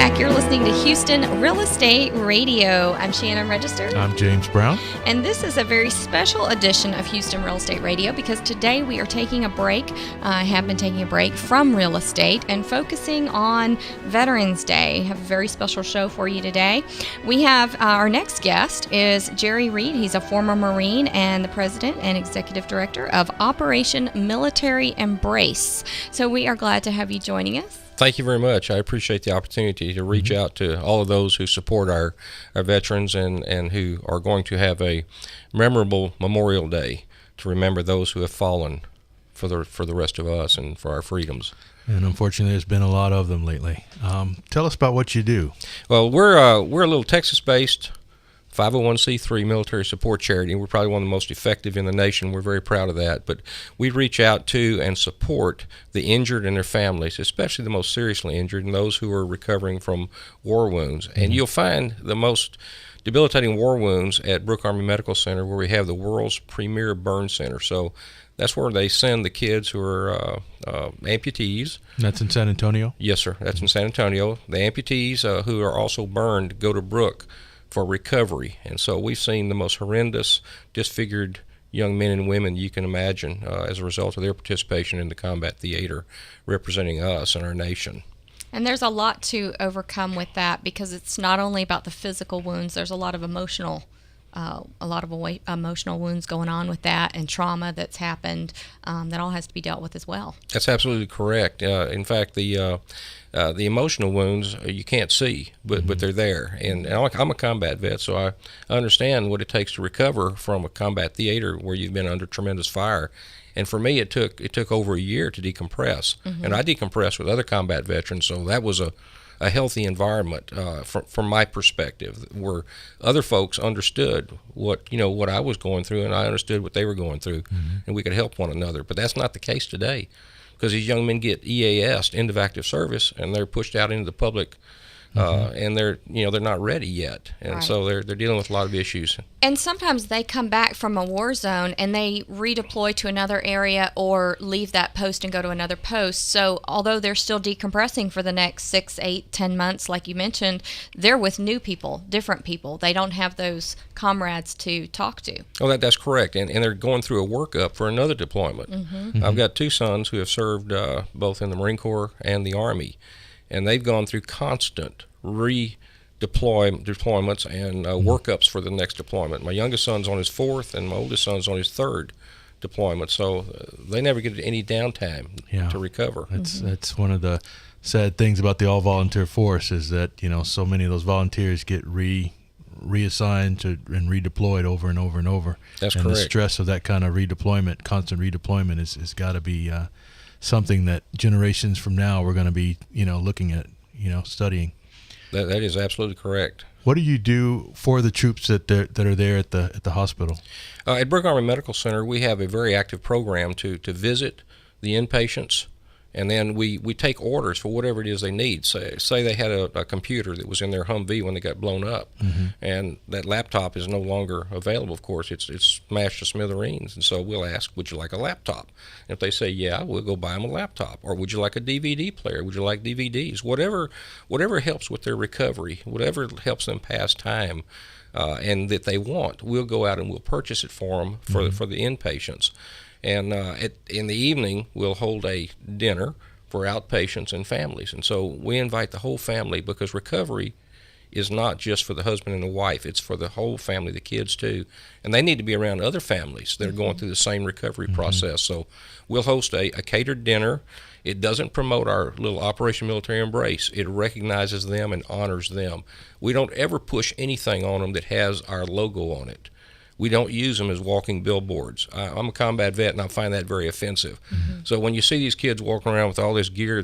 back. You're listening to Houston Real Estate Radio. I'm Shannon Register. I'm James Brown. And this is a very special edition of Houston Real Estate Radio because today we are taking a break. I have been taking a break from real estate and focusing on Veterans Day. I have a very special show for you today. We have our next guest is Jerry Reed. He's a former Marine and the president and executive director of Operation Military Embrace. So we are glad to have you joining us. Thank you very much. I appreciate the opportunity to reach out to all of those who support our veterans and who are going to have a memorable Memorial Day to remember those who have fallen for the rest of us and for our freedoms. And unfortunately, there's been a lot of them lately. Tell us about what you do. Well, we're a little Texas-based 501c3 military support charity. We're probably one of the most effective in the nation. We're very proud of that. But we reach out to and support the injured and their families, especially the most seriously injured and those who are recovering from war wounds. And you'll find the most debilitating war wounds at Brooke Army Medical Center, where we have the world's premier burn center. So that's where they send the kids who are amputees. That's in San Antonio? Yes, sir. That's in San Antonio. The amputees who are also burned go to Brooke for recovery. And so we've seen the most horrendous, disfigured young men and women you can imagine as a result of their participation in the combat theater, representing us and our nation. And there's a lot to overcome with that because it's not only about the physical wounds. There's a lot of emotional wounds going on with that and trauma that's happened that all has to be dealt with as well. That's absolutely correct. In fact, the emotional wounds you can't see, but they're there. And I'm a combat vet, so I understand what it takes to recover from a combat theater where you've been under tremendous fire. And for me, it took over a year to decompress. And I decompressed with other combat veterans, so that was a healthy environment from my perspective, where other folks understood what I was going through, and I understood what they were going through, and we could help one another. But that's not the case today, because these young men get EAS'd, end of active service, and they're pushed out into the public, and they're not ready yet, and Right. so they're dealing with a lot of issues. And sometimes they come back from a war zone and they redeploy to another area or leave that post and go to another post. So although they're still decompressing for the next 6, 8, 10 months, like you mentioned, they're with new people, different people. They don't have those comrades to talk to. Oh, that's correct, and they're going through a workup for another deployment. I've got two sons who have served both in the Marine Corps and the Army, and they've gone through constant deployments and workups for the next deployment. My youngest son's on his 4th, and my oldest son's on his 3rd deployment, so they never get any downtime to recover. That's one of the sad things about the all-volunteer force is that so many of those volunteers get reassigned and redeployed over and over and over. That's and correct. The stress of that kind of redeployment, constant redeployment, has got to be something that generations from now we're going to be looking at, studying. That is absolutely correct. What do you do for the troops that are there at the hospital? At Brooke Army Medical Center, we have a very active program to visit the inpatients, and then we take orders for whatever it is they need. Say they had a computer that was in their Humvee when they got blown up, and that laptop is no longer available, of course. It's smashed to smithereens, and so we'll ask, would you like a laptop? And if they say, yeah, we'll go buy them a laptop. Or would you like a DVD player? Would you like DVDs? Whatever helps with their recovery, whatever helps them pass time, and that they want, we'll go out and we'll purchase it for them for the inpatients. And in the evening, we'll hold a dinner for outpatients and families. And so we invite the whole family, because recovery is not just for the husband and the wife. It's for the whole family, the kids too. And they need to be around other families that are going through the same recovery process. So we'll host a catered dinner. It doesn't promote our little Operation Military Embrace. It recognizes them and honors them. We don't ever push anything on them that has our logo on it. We don't use them as walking billboards. I'm a combat vet, and I find that very offensive. So when you see these kids walking around with all this gear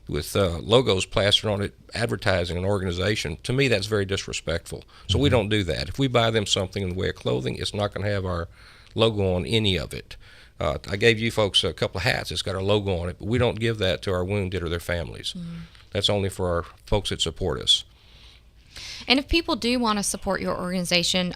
with logos plastered on it, advertising an organization, to me that's very disrespectful. So we don't do that. If we buy them something in the way of clothing, it's not going to have our logo on any of it. I gave you folks a couple of hats. It's got our logo on it, but we don't give that to our wounded or their families. That's only for our folks that support us. And if people do want to support your organization,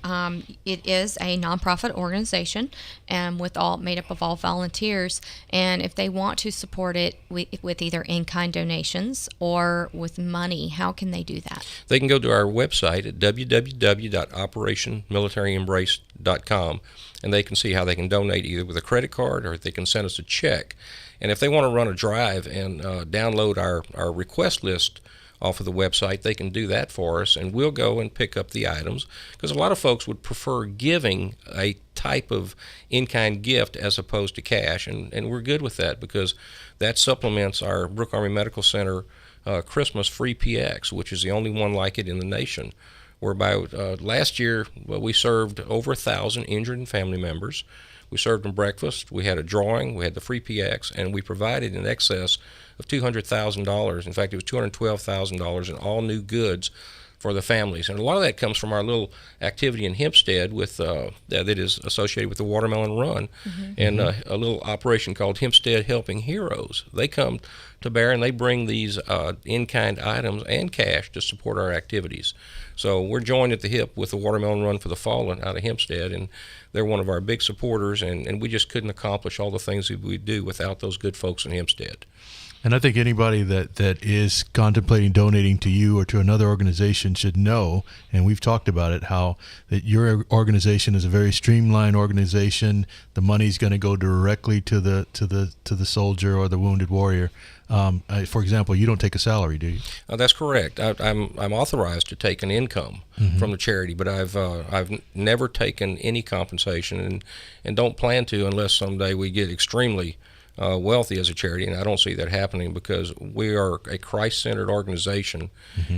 it is a nonprofit organization and made up of all volunteers. And if they want to support it with either in-kind donations or with money, how can they do that? They can go to our website at www.operationmilitaryembrace.com, and they can see how they can donate either with a credit card or if they can send us a check. And if they want to run a drive and download our request list off of the website, they can do that for us, and we'll go and pick up the items, because a lot of folks would prefer giving a type of in-kind gift as opposed to cash, and we're good with that because that supplements our Brooke Army Medical Center Christmas free PX, which is the only one like it in the nation, whereby last year we served over 1,000 injured and family members. We served them breakfast, we had a drawing, we had the free PX, and we provided in excess of $200,000. In fact, it was $212,000 in all new goods for the families. And a lot of that comes from our little activity in Hempstead that is associated with the Watermelon Run, and a little operation called Hempstead Helping Heroes. They come to bear and they bring these in-kind items and cash to support our activities. So we're joined at the hip with the Watermelon Run for the Fallen out of Hempstead, and they're one of our big supporters, and we just couldn't accomplish all the things that we do without those good folks in Hempstead. And I think anybody that is contemplating donating to you or to another organization should know, and we've talked about it, how that your organization is a very streamlined organization. The money's going to go directly to the soldier or the wounded warrior. For example, you don't take a salary, do you? That's correct. I'm authorized to take an income from the charity, but I've never taken any compensation, and don't plan to unless someday we get extremely wealthy as a charity, and I don't see that happening because we are a Christ-centered organization,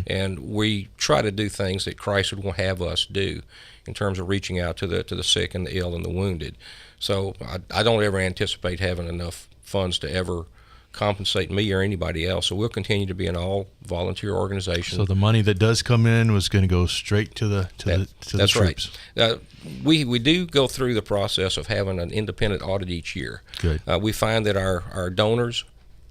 and we try to do things that Christ would have us do in terms of reaching out to the sick and the ill and the wounded. So I don't ever anticipate having enough funds to ever compensate me or anybody else. So we'll continue to be an all-volunteer organization. So the money that does come in was going to go straight to the that's troops. Right. We do go through the process of having an independent audit each year. Good. We find that our donors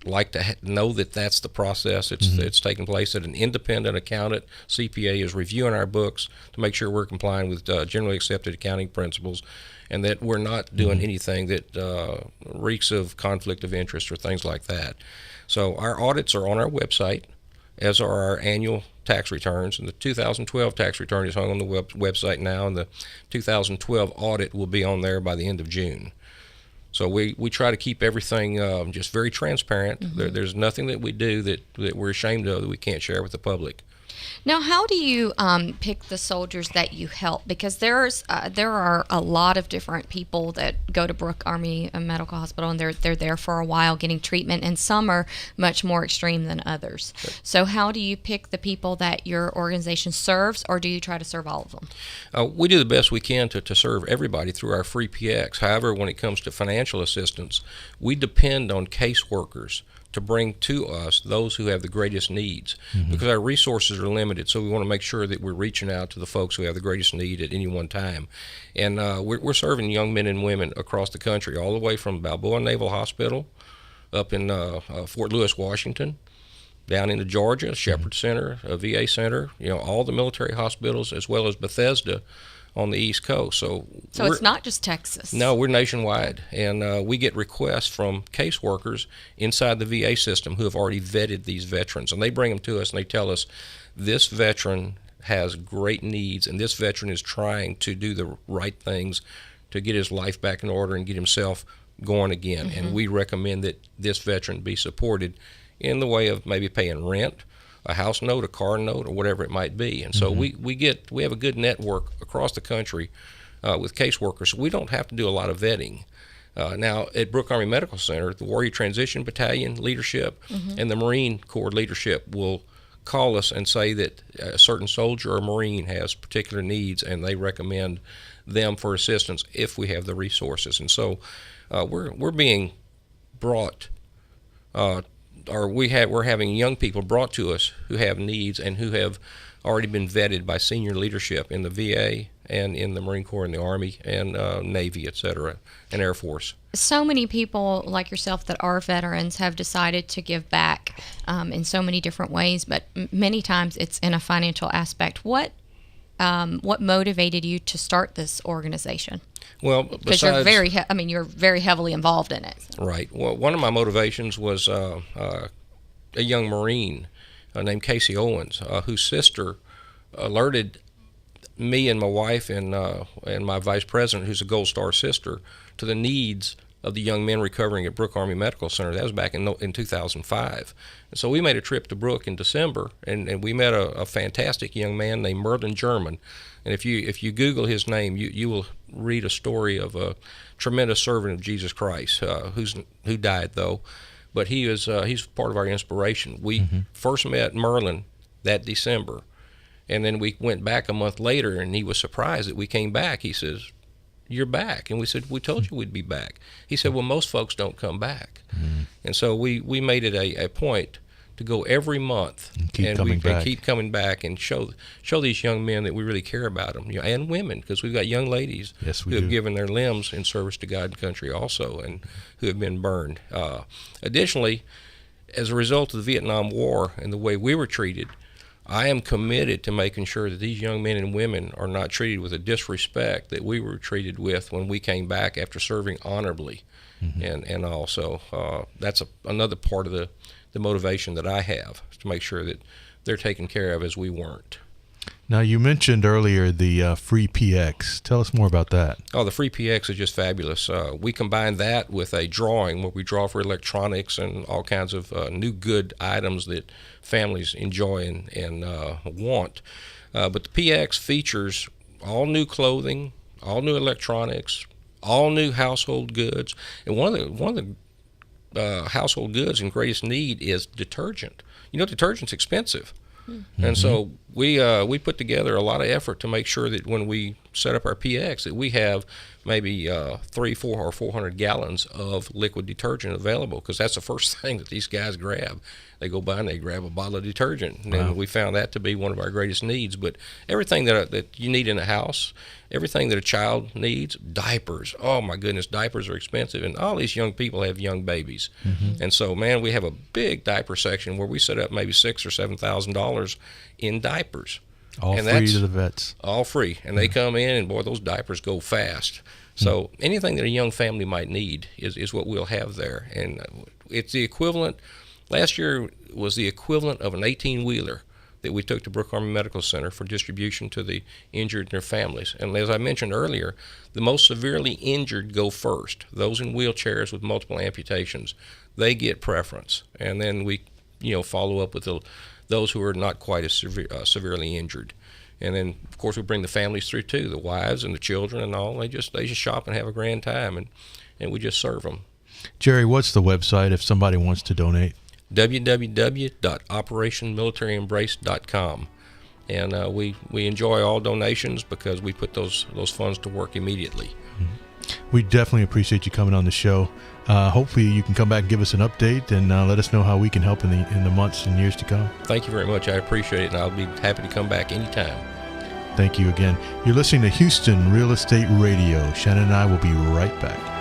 like to know that that's the process. It's taking place, that an independent accountant, CPA, is reviewing our books to make sure we're complying with generally accepted accounting principles, and that we're not doing anything that reeks of conflict of interest or things like that. So our audits are on our website, as are our annual tax returns. And the 2012 tax return is hung on the website now, and the 2012 audit will be on there by the end of June. So we try to keep everything just very transparent. There's nothing that we do that we're ashamed of that we can't share with the public. Now, how do you pick the soldiers that you help? Because there are a lot of different people that go to Brooke Army Medical Hospital, and they're there for a while getting treatment, and some are much more extreme than others. Sure. So how do you pick the people that your organization serves, or do you try to serve all of them? We do the best we can to serve everybody through our free PX. However, when it comes to financial assistance, we depend on caseworkers to bring to us those who have the greatest needs, because our resources are limited. So we want to make sure that we're reaching out to the folks who have the greatest need at any one time. And we're serving young men and women across the country, all the way from Balboa Naval Hospital up in Fort Lewis, Washington, down into Georgia, Shepherd Center, a VA center, all the military hospitals, as well as Bethesda on the East Coast. So it's not just Texas. No, we're nationwide, and we get requests from caseworkers inside the VA system who have already vetted these veterans, and they bring them to us and they tell us, this veteran has great needs, and this veteran is trying to do the right things to get his life back in order and get himself going again. And we recommend that this veteran be supported in the way of maybe paying rent, a house note, a car note, or whatever it might be. And so we have a good network across the country with caseworkers. So we don't have to do a lot of vetting. Now, at Brooke Army Medical Center, the Warrior Transition Battalion leadership and the Marine Corps leadership will call us and say that a certain soldier or Marine has particular needs, and they recommend them for assistance if we have the resources. And so we're being brought we're having young people brought to us who have needs and who have already been vetted by senior leadership in the VA and in the Marine Corps and the Army and Navy, et cetera, and Air Force. So many people like yourself that are veterans have decided to give back in so many different ways, but many times it's in a financial aspect. What motivated you to start this organization? Well, because you're you're very heavily involved in it. So. Right. Well, one of my motivations was a young Marine named Casey Owens, whose sister alerted me and my wife and my vice president, who's a Gold Star sister, to the needs of the young men recovering at Brooke Army Medical Center. That was back in 2005. And so we made a trip to Brooke in December, and we met a fantastic young man named Merlin German. And if you Google his name, you will read a story of a tremendous servant of Jesus Christ who died though, but he's part of our inspiration. We first met Merlin that December, and then we went back a month later, and he was surprised that we came back. He says, "You're back," and we said, "We told you we'd be back." He said, "Well, most folks don't come back," and so we made it a point to go every month and keep coming back and show these young men that we really care about them, and women, because we've got young ladies who have given their limbs in service to God and country also, and who have been burned. Additionally, as a result of the Vietnam War and the way we were treated, I am committed to making sure that these young men and women are not treated with the disrespect that we were treated with when we came back after serving honorably, and also that's another part of the motivation that I have, to make sure that they're taken care of as we weren't. Now, you mentioned earlier the free PX. Tell us more about that. Oh, the free PX is just fabulous. We combine that with a drawing where we draw for electronics and all kinds of new good items that families enjoy and want. But the PX features all new clothing, all new electronics, all new household goods, and one of the household goods in greatest need is detergent. Detergent's expensive. And so we put together a lot of effort to make sure that when we set up our PX that we have maybe 300, 400, or 400 gallons of liquid detergent available, because that's the first thing that these guys grab. They go by and they grab a bottle of detergent. And we found that to be one of our greatest needs. But everything that you need in a house, everything that a child needs, diapers. Oh my goodness, diapers are expensive, and all these young people have young babies. And so, man, we have a big diaper section where we set up maybe $6,000 or $7,000 in diapers. All free to the vets. All free, and they come in, and boy, those diapers go fast. So anything that a young family might need is what we'll have there, and it's the equivalent. Last year was the equivalent of an 18-wheeler that we took to Brooke Army Medical Center for distribution to the injured and their families. And as I mentioned earlier, the most severely injured go first. Those in wheelchairs with multiple amputations, they get preference. And then we, follow up with those who are not quite as severely injured. And then, of course, we bring the families through too, the wives and the children and all. They just shop and have a grand time, and we just serve them. Jerry, what's the website if somebody wants to donate? www.operationmilitaryembrace.com, and we enjoy all donations because we put those funds to work immediately. We definitely appreciate you coming on the show. Hopefully you can come back and give us an update and let us know how we can help in the months and years to come. Thank you very much. I appreciate it, and I'll be happy to come back anytime. Thank you again. You're listening to Houston Real Estate Radio. Shannon and I will be right back.